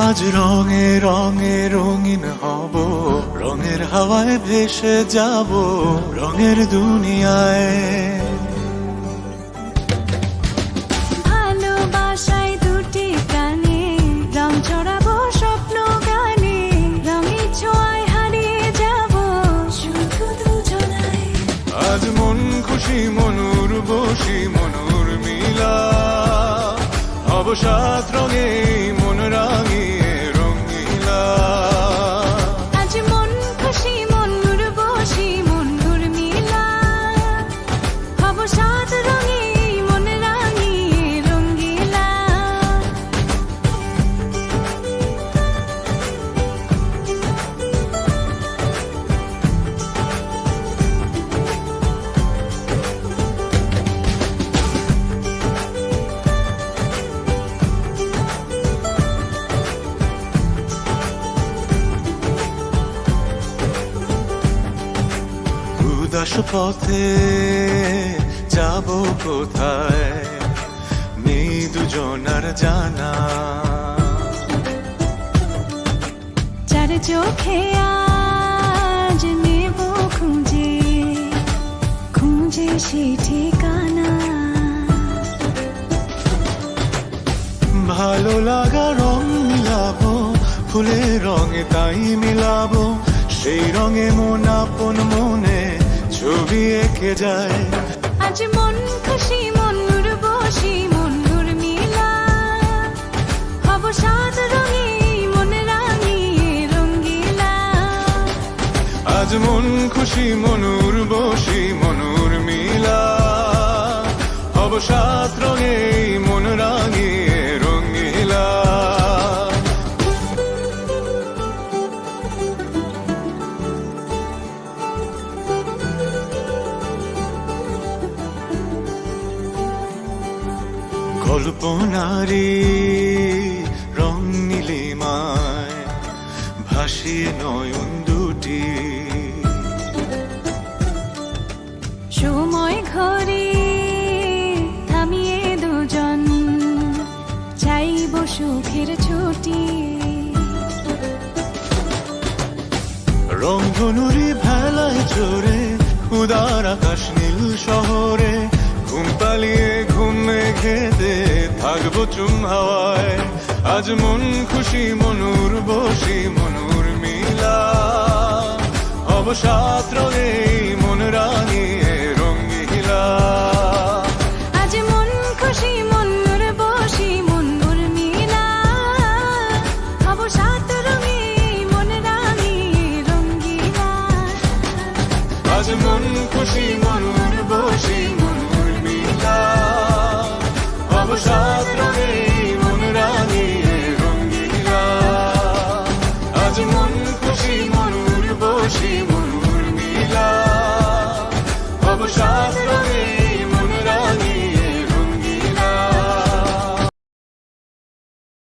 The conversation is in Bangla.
আজ রঙে রঙে রঙিন হব, রঙের হাওয়ায় ভেসে যাব রঙের দুনিয়ায়। ভালোবাসায় দুটি প্রাণে রং ছড়াবো স্বপ্ন গানে, রঙের ছোঁয়ায় হারিয়ে যাব শুধু দুজনায়। আজ মন খুশি মনুর বসি মনুর মিলা, হব সাত রঙে মন রাঙিয়ে রঙিলা। আজ মন খুশি মনুর বসি মনুর মিলা, হব সাত রঙে মন রাঙিয়ে রঙ্গিলা। উদাস পথে যাব কোথায়, নেই দুজনার জানা। চার চোখে আজ নেব খুঁজে খুঁজে সে ঠিকানা। ভালো লাগা রং মিলাবো, ফুলের রঙে তাই মিলাবো, সেই রঙে মন আপন মনে ছবি এঁকে যায়। আজ মন খুশি মনুর বসি মনুর মিলা, হব সাত রঙে মন রাঙিয়ে রঙ্গিলা। আজ মন খুশি মনুর বসি মনুর মিলা, হব সাত রঙে মন রাঙিয়ে রঙিলা। কল্পনারি রং নীলিমায় ভাসিয়ে নয়ন দুটি, সময় ঘরে থামিয়ে দুজন চাইব সুখের ছুটি। রংধনুরি ভেলায় চড়ে উদার আকাশ নীল শহরে, ঘুম পালিয়ে ঘুম মেঘেতে থাকবো চুম হাওয়ায়। আজ মন খুশি মনুর বসি মনুর মিলা, হব সাত রঙে মন রাঙিয়ে রঙিলা। আজ মন খুশি মনুর বসি মনুর মিলা, হব সাত রঙে মন রাঙিয়ে রঙ্গিলা। আজ মন খুশি